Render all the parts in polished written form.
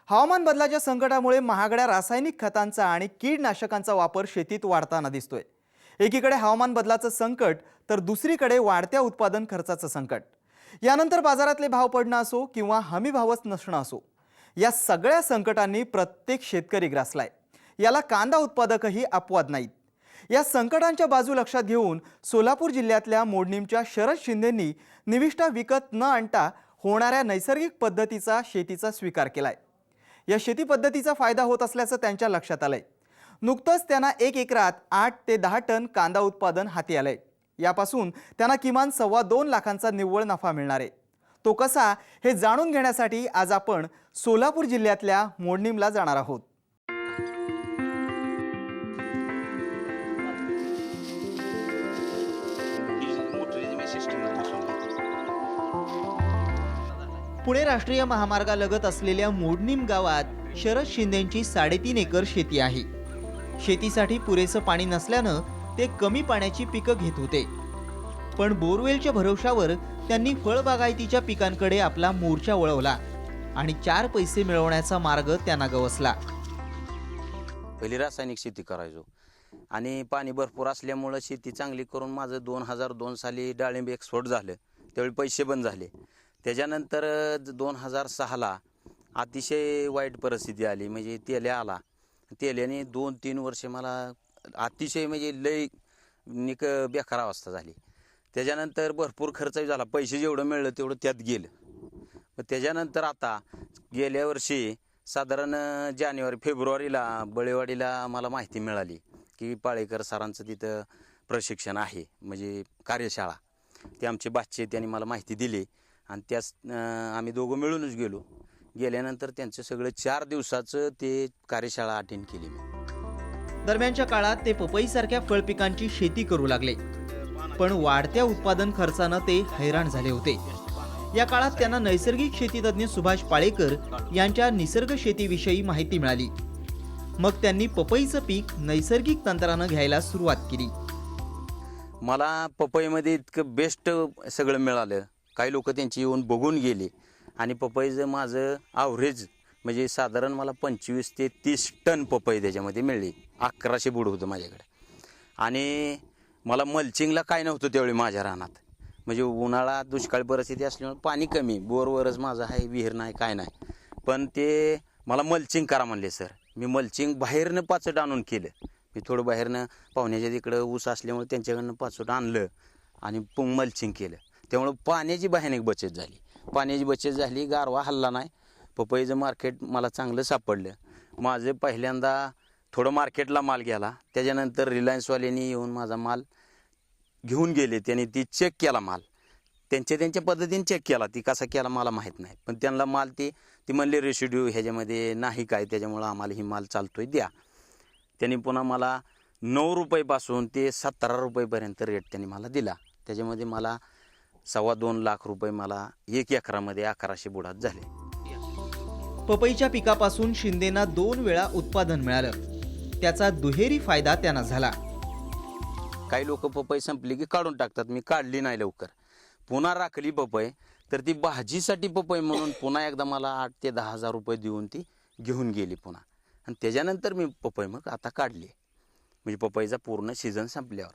हवामान बदलाच्या संकटामुळे महागड्या रासायनिक खतांचा आणि कीडनाशकांचा वापर शेतीत वाढताना दिसतोय। एकीकडे हवामान बदलाचं संकट तर दुसरीकडे वाढत्या उत्पादन खर्चाचं संकट। यानंतर बाजारातले भाव पडणं असो किंवा हमी भावच नसणं असो, या सगळ्या संकटांनी प्रत्येक शेतकरी ग्रासलाय। याला कांदा उत्पादकही अपवाद नाहीत। या संकटांच्या बाजू लक्षात घेऊन सोलापूर जिल्ह्यातल्या मोडणीमच्या शरद शिंदेंनी निविष्ठा विकत न आणता होणाऱ्या नैसर्गिक पद्धतीचा शेतीचा स्वीकार केलाय। या शेती पद्धतीचा फायदा होत असल्याचं त्यांच्या लक्षात आलंय। नुकतंच त्यांना 1 एकरात 8 ते 10 टन कांदा उत्पादन हाती आलंय। यापासून त्यांना किमान 2.25 लाखांचा निव्वळ नफा मिळणार आहे। तो कसा हे जाणून घेण्यासाठी आज आपण सोलापूर जिल्ह्यातल्या मोडणीमला जाणार आहोत। पुणे राष्ट्रीय महामार्गालगत असलेल्या मोडणीम गावात शरद शिंदेंची 3.5 एकर शेती आहे। शेतीसाठी पुरेसं पाणी नसल्यानं ते कमी पाण्याची पिकं घेत होते, पण बोरवेलच्या भरवशावर त्यांनी फळबागायतीच्या पिकांकडे आपला मोर्चा वळवला आणि 4 पैसे मिळवण्याचा मार्ग त्यांना गवसला। पहिली रासायनिक शेती करायचो आणि पाणी भरपूर असल्यामुळे शेती चांगली करून माझं 2002 साली डाळिंब एक्सपोर्ट झालं। त्यावेळी पैसे बंद झाले। त्याच्यानंतर 2006ला अतिशय वाईट परिस्थिती आली, म्हणजे तेल्या आला। तेल्याने 2-3 वर्ष मला अतिशय म्हणजे लय बेकार अवस्था झाली। त्याच्यानंतर भरपूर खर्च झाला, पैसे जेवढं मिळलं तेवढं त्यात गेलं। मग त्याच्यानंतर आता गेल्या वर्षी साधारण जानेवारी-फेब्रुवारीला बळेवाडीला मला माहिती मिळाली की पाळेकर सरांचं तिथं प्रशिक्षण आहे, म्हणजे कार्यशाळा। ते आमचे बादशे त्यांनी मला माहिती दिली आणि त्यास आम्ही दोघं मिळूनच गेलो। गेल्यानंतर त्यांचं सगळं 4 दिवसाचं ते कार्यशाळा अटेंड केली मी। दरम्यानच्या काळात ते पपईसारख्या फळपिकांची शेती करू लागले, पण वाढत्या उत्पादन खर्चानं ते हैराण झाले होते। या काळात त्यांना नैसर्गिक शेतीतज्ञ सुभाष पाळेकर यांच्या निसर्ग शेतीविषयी माहिती मिळाली। मग त्यांनी पपईचं पीक नैसर्गिक तंत्रानं घ्यायला सुरुवात केली। मला पपईमध्ये इतकं बेस्ट सगळं मिळालं। काही लोक त्यांची येऊन बघून गेले आणि पपईचं माझं ॲव्हरेज म्हणजे साधारण मला 25 ते 30 टन पपई त्याच्यामध्ये मिळली। 1100 बुड होतं माझ्याकडे आणि मला मल्चिंगला काय नव्हतं त्यावेळी माझ्या रानात, म्हणजे उन्हाळा दुष्काळ परिस्थिती असल्यामुळे पाणी कमी, बोरवरच माझं आहे, विहीर नाही काय नाही। पण ते मला मल्चिंग करा म्हणले सर। मी मल्चिंग बाहेरनं 5 आणून केलं। मी थोडं बाहेरनं पाहुण्याच्या तिकडं ऊस असल्यामुळे त्यांच्याकडनं 5 आणलं आणि मल्चिंग केलं। त्यामुळे पाण्याची भयानक बचत झाली। पाण्याची बचत झाली, गारवा हल्ला नाही। पपईचं मार्केट मला चांगलं सापडलं। माझं पहिल्यांदा थोडं मार्केटला माल गेला, त्याच्यानंतर रिलायन्सवाल्यांनी येऊन माझा माल घेऊन गेले। त्यांनी ती चेक केला माल, त्यांच्या पद्धतीने चेक केला। ती कसा केला मला माहीत नाही, पण त्यांना माल ती म्हणले रेसिड्यू ह्याच्यामध्ये नाही काय, त्याच्यामुळं आम्हाला ही माल चालतोय द्या। त्यांनी पुन्हा मला 9 रुपयापासून ते 17 रुपयेपर्यंत रेट त्यांनी मला दिला। त्याच्यामध्ये मला 2.25 लाख रुपये मला 1 एकरामध्ये 1100 बुडात झाले। पपईच्या पिकापासून शिंदेना 2 वेळा उत्पादन मिळालं, त्याचा दुहेरी फायदा त्यांना झाला। काही लोक पपई संपली की काढून टाकतात, मी काढली नाही लवकर, पुन्हा राखली पपई। तर ती भाजीसाठी पपई म्हणून पुन्हा एकदा मला 8 ते 10 हजार रुपये देऊन ती घेऊन गेली पुन्हा, आणि त्याच्यानंतर मी पपई मग आता काढली, म्हणजे पपईचा पूर्ण सीझन संपल्यावर।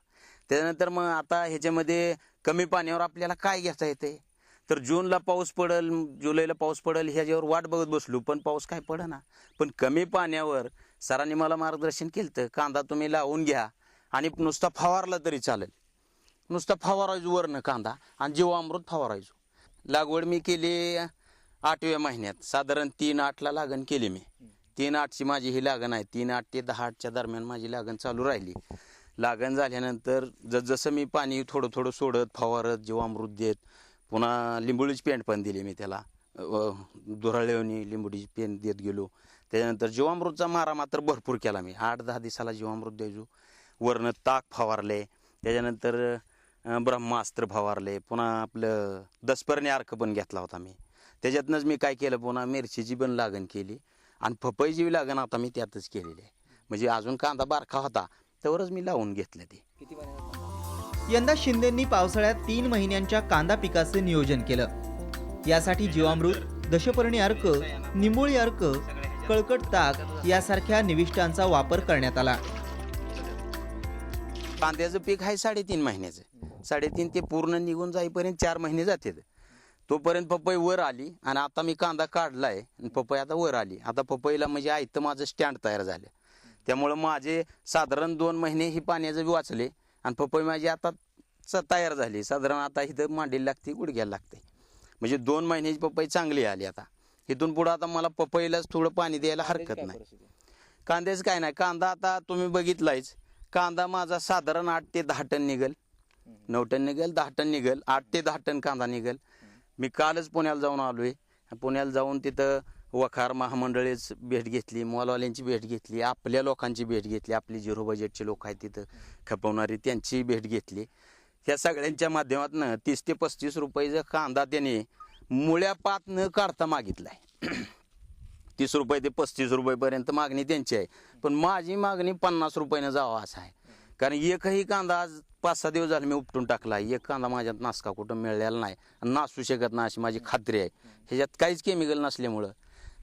त्याच्यानंतर मग आता ह्याच्यामध्ये कमी पाण्यावर आपल्याला काय घेता येते, तर जूनला पाऊस पडेल, जुलैला पाऊस पडेल ह्याच्यावर वाट बघत बसलो, पण पाऊस काय पडेना। पण कमी पाण्यावर सरांनी मला मार्गदर्शन केलं, कांदा तुम्ही लावून घ्या आणि नुसता फवारला तरी चालेल। नुसता फवारायचो वरनं कांदा आणि जीवामृत फवारायचो। लागवड मी केली 8व्या महिन्यात, साधारण 3/8ला लागण केली मी। 3/8ची माझी ही लागण आहे। 3/8 ते 10/8च्या दरम्यान माझी लागण चालू राहिली। लागण झाल्यानंतर जसं मी पाणी थोडं सोडत, फवारत, जीवामृत देत, पुन्हा लिंबोळीची पेंट पण दिली मी त्याला, दुराळेवणी लिंबोळीची पेंट देत गेलो। त्याच्यानंतर जीवामृतचा मारा मात्र भरपूर केला मी। 8-10 दिवसाला जीवामृत द्यायचो। वरनं ताक फवारले, त्याच्यानंतर ब्रह्मास्त्र फवारले, पुन्हा आपलं 10 पर्णी अर्क पण घेतला होता मी। त्याच्यातनंच मी काय केलं, पुन्हा मिरचीची पण लागण केली आणि पपईची लागण आता मी त्यातच केलेली आहे। म्हणजे अजून कांदा बारका होता त्यावरच मी लावून घेतलं ते। यंदा शिंदेंनी पावसाळ्यात 3 महिन्यांच्या कांदा पिकाचे नियोजन केलं। यासाठी जीवामृत, दशपर्णी अर्क, निंबोळी अर्क कळकट ताक यासारख्या निविष्ठांचा वापर करण्यात आला. कांद्याचं पीक आहे 3.5 महिन्याचं. 3.5 ते पूर्ण निघून जाईपर्यंत 4 महिने जातात. तोपर्यंत पपई वर आली आणि आता मी कांदा काढलाय आणि पपई आता वर आली. आता पपईला म्हणजे आयतं माझं स्टँड तयार झालं. त्यामुळं माझे साधारण 2 महिने ही पाण्याचं वाचले आणि पपई माझी आता तयार झाली. साधारण आता इथं मांडीला लागते, गुडघ्याला लागते. म्हणजे 2 महिन्याची पपई चांगली आली. आता इथून पुढं आता मला पपईलाच थोडं पाणी द्यायला हरकत नाही. कांद्याचं काय नाही, कांदा आता तुम्ही बघितलायच. कांदा माझा साधारण 8 ते 10 टन निघेल, 9 टन निघेल, 10 टन निघेल, 8 ते 10 टन कांदा निघेल. मी कालच पुण्याला जाऊन आलोय. पुण्याला जाऊन तिथं वखार महामंडळीच भेट घेतली, मॉलवाल्यांची भेट घेतली, आपल्या लोकांची भेट घेतली, आपली 0 बजेटचे लोक आहेत तिथं खपवणारी, त्यांची भेट घेतली. ह्या सगळ्यांच्या माध्यमातून 30 ते 35 रुपयाचा कांदा त्याने मुळ्या पात न काढता मागितलाय. 30 रुपये ते 35 रुपयेपर्यंत मागणी त्यांची आहे, पण माझी मागणी 50 रुपयानं जावं असं आहे. कारण एकही कांदा आज 5-6 दिवस झाले मी उपटून टाकला. एक कांदा माझ्यात नासका कुठं मिळालेला नाही, नासू शकत नाही अशी माझी खात्री आहे. ह्याच्यात काहीच केमिकल नसल्यामुळं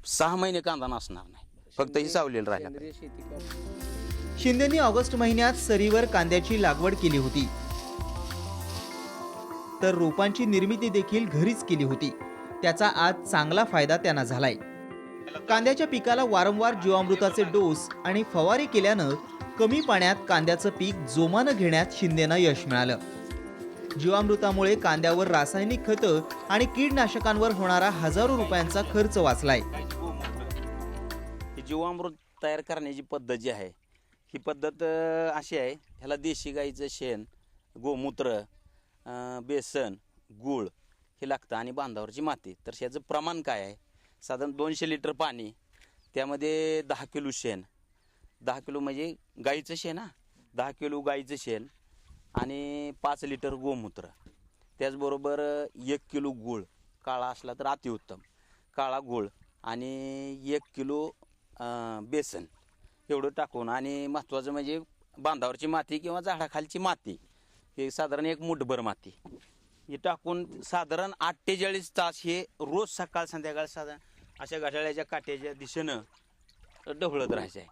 6 महिने कांदा नासणार नाही, फक्त ही सावलेलं राहिला. शिंदेंनी ऑगस्ट महिन्यात सरीवर कांद्याची लागवड केली होती, तर रोपांची निर्मिती देखील घरीच केली होती. त्याचा आज चांगला फायदा त्यांना झालाय. कांद्याच्या पिकाला वारंवार जीवामृताचे डोस आणि फवारी केल्यानं कमी पाण्यात कांद्याचं पीक जोमानं घेण्यात शिंदेंना यश मिळालं. जीवामृतामुळे कांद्यावर रासायनिक खतं आणि कीडनाशकांवर होणारा हजारो रुपयांचा खर्च वाचलाय. जीवामृत तयार करण्याची पद्धत जी आहे, ही पद्धत अशी आहे. ह्याला देशी गाईचं शेण, गोमूत्र, बेसन, गूळ हे लागतं आणि बांधावरची माती. तर ह्याचं प्रमाण काय आहे, साधारण 200 लिटर पाणी, त्यामध्ये 10 किलो शेण, 10 किलो म्हणजे गाईचं शेण, 10 किलो गाईचं शेण आणि 5 लिटर गोमूत्र, त्याचबरोबर 1 किलो गूळ, काळा असला तर अतिउत्तम, काळा गूळ आणि 1 किलो बेसन एवढं टाकून, आणि महत्त्वाचं म्हणजे बांधावरची माती किंवा झाडाखालची माती, हे साधारण 1 मुठभर माती हे टाकून साधारण 48 तास हे रोज सकाळ संध्याकाळ साधारण अशा घड्याळ्याच्या काट्याच्या दिशेनं ढवळत राहायचं आहे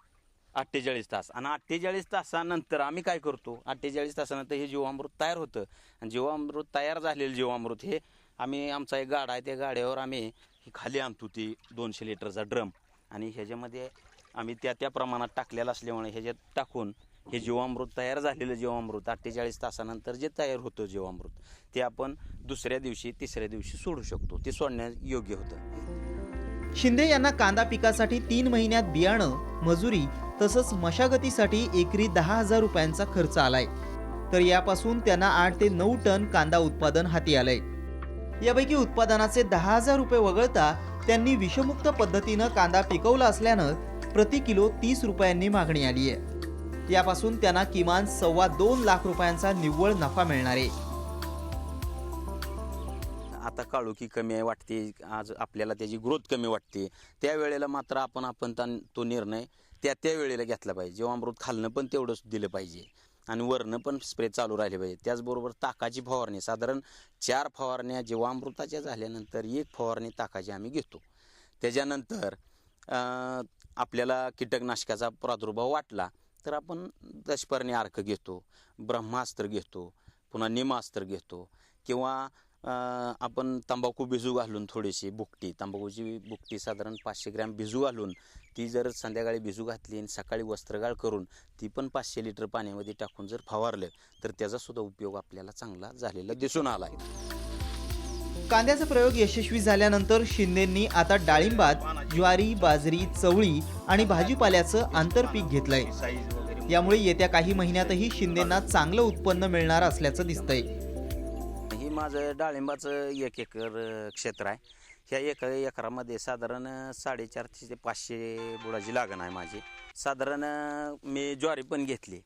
48 तास. आणि 48 तासानंतर आम्ही काय करतो, 48 तासानंतर हे जीवामृत तयार होतं. आणि जीवामृत तयार झालेलं जीवामृत हे आम्ही, आमचा एक गाडा आहे, त्या गाड्यावर आम्ही ही खाली आणतो, ती 200 लिटरचा ड्रम, आणि ह्याच्यामध्ये आम्ही त्या प्रमाणात टाकलेलं असल्यामुळे ह्याच्यात टाकून हे जीवामृत तयार झालेलं जीवामृत 48 तासानंतर जे तयार होतं जीवामृत, ते आपण दुसऱ्या दिवशी, तिसऱ्या दिवशी सोडू शकतो. ते सोडण्यास योग्य होतं. शिंदे यांना कांदा पिकासाठी 3 महिन्यात बियाणं, मजुरी तसंच मशागतीसाठी एकरी 10,000 रुपयांचा खर्च आलाय. तर यापासून त्यांना 8 ते 9 टन कांदा उत्पादन हाती आलंय. यापैकी उत्पादनाचे 10,000 रुपये वगळता त्यांनी विषमुक्त पद्धतीनं कांदा पिकवला असल्यानं प्रति किलो 30 रुपयांनी मागणी आली आहे. यापासून त्यांना किमान 2.25 लाख रुपयांचा निव्वळ नफा मिळणार आहे. आता काळोखी कमी वाटते, आज आपल्याला त्याची ग्रोथ कमी वाटते, त्यावेळेला मात्र आपण तो निर्णय त्या वेळेला घेतला पाहिजे. जीवामृत खालनं पण तेवढंच दिलं पाहिजे आणि वरनं पण स्प्रे चालू राहिले पाहिजे. त्याचबरोबर ताकाची फवारणी, साधारण 4 फवारण्या जीवामृताच्या झाल्यानंतर 1 फवारणी ताकाची आम्ही घेतो. त्याच्यानंतर आपल्याला कीटकनाशकाचा प्रादुर्भाव वाटला तर आपण दशपर्णी अर्क घेतो, ब्रह्मास्त्र घेतो, पुन्हा निमास्त्र घेतो, किंवा आपण तंबाखू भिजू घालून थोडीशी बुकटी, तंबाखूची बुकटी साधारण 500 ग्रॅम भिजू घालून ती जर संध्याकाळी भिजू घातली आणि सकाळी वस्त्रगाळ करून ती पण 500 लिटर पाण्यामध्ये टाकून जर फवारलं तर त्याचा सुद्धा उपयोग आपल्याला चांगला झालेला दिसून आला आहे. कांद्याचा प्रयोग यशस्वी झाल्यानंतर शिंदेंनी आता डाळिंबात ज्वारी, बाजरी, चवळी आणि भाजीपाल्याचं आंतरपीक घेतलंय. यामुळे येत्या काही महिन्यातही शिंदेंना चांगलं उत्पन्न मिळणार असल्याचं दिसतंय. ही माझं डाळिंबाचं 1 एकर क्षेत्र आहे. ह्या 1 एकरामध्ये साधारण 450 ते 500 बुडाची लागण आहे माझी. साधारण मी ज्वारी पण घेतली,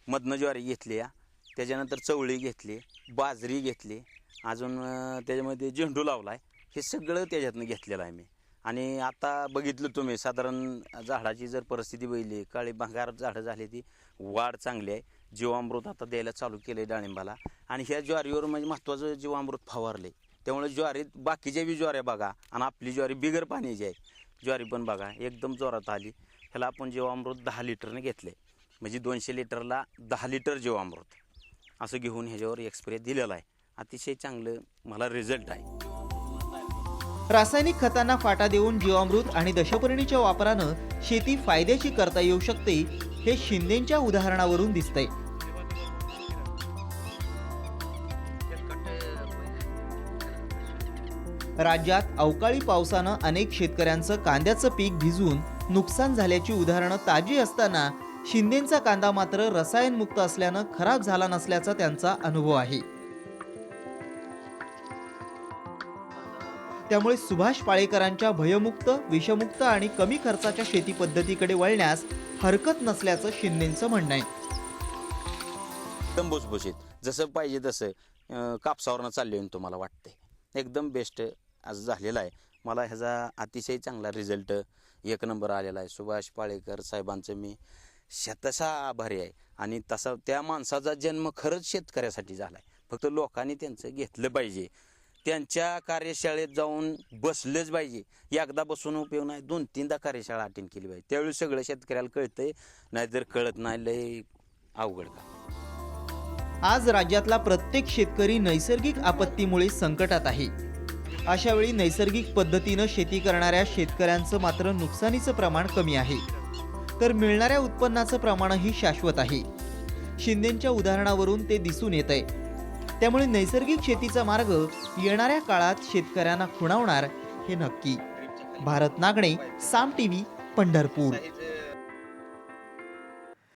मधनं ज्वारी घेतली, त्याच्यानंतर चवळी घेतली, बाजरी घेतली, अजून त्याच्यामध्ये झेंडू लावला आहे. हे सगळं त्याच्यातनं घेतलेलं आहे मी. आणि आता बघितलं तुम्ही, साधारण झाडाची जर परिस्थिती बघितली, काळी भंगार झाडं झाली, ती वाढ चांगली आहे. जीवामृत आता द्यायला चालू केलं आहे डाळिंबाला. आणि ह्या ज्वारीवर म्हणजे महत्त्वाचं जीवामृत फवारले, त्यामुळे ज्वारीत बाकीच्या बी ज्वाऱ्या बघा आणि आपली ज्वारी बिगर पाण्याची आहे, ज्वारी पण बघा एकदम जोरात आली. ह्याला आपण जीवामृत 10 लिटरने घेतले, म्हणजे 200 लिटरला 10 लिटर जीवामृत असं घेऊन ह्याच्यावर एक्सप्रे दिलेला आहे. अतिशय चांगलं मला रिझल्ट आहे. रासायनिक खतांना फाटा देऊन जीवामृत आणि दशपर्णीच्या वापरानं शेती फायद्याची करता येऊ शकते, हे शिंदेंच्या उदाहरणावरून दिसतंय. राज्यात अवकाळी पावसानं अनेक शेतकऱ्यांचं कांद्याचं पीक भिजून नुकसान झाल्याची उदाहरणं ताजी असताना शिंदेंचा कांदा मात्र रसायनमुक्त असल्यानं खराब झाला नसल्याचा त्यांचा अनुभव आहे. त्यामुळे सुभाष पाळेकरांच्या भयमुक्त, विषमुक्त आणि कमी खर्चाच्या शेती पद्धतीकडे वळण्यास हरकत नसल्याचं शिंदेंचं म्हणणं आहे. एकदम भुसभुशीत जसं पाहिजे तसं कापसावरनं चालले तुम्हाला वाटतंय. एकदम बेस्ट आज झालेला आहे. मला ह्याचा अतिशय चांगला रिझल्ट 1 नंबर आलेला आहे. सुभाष पाळेकर साहेबांचं मी शतशः आभारी आहे. आणि तसा त्या माणसाचा जन्म खरंच शेतकऱ्यासाठी झाला आहे. फक्त लोकांनी त्यांचं घेतलं पाहिजे, त्यांच्या कार्यशाळेत जाऊन बसलंच पाहिजे. एकदा बसून उपयोग नाही, 2-3दा कार्यशाळा अटेंड केली पाहिजे. त्यावेळी सगळं शेतकऱ्याला कळतंय, नाहीतर कळत नाही. लय अवघड का. आज राज्यातला प्रत्येक शेतकरी नैसर्गिक आपत्तीमुळे संकटात आहे. अशा वेळी नैसर्गिक पद्धतीनं शेती करणाऱ्या शेतकऱ्यांचं मात्र नुकसानीचं प्रमाण कमी आहे, तर मिळणाऱ्या उत्पन्नाचं प्रमाणही शाश्वत आहे. शिंदेंच्या उदाहरणावरून ते दिसून येतंय. त्यामुळे नैसर्गिक शेतीचा मार्ग येणाऱ्या काळात शेतकऱ्यांना खुणावणार हे नक्की. भारत नागणे, साम टीव्ही, पंढरपूर.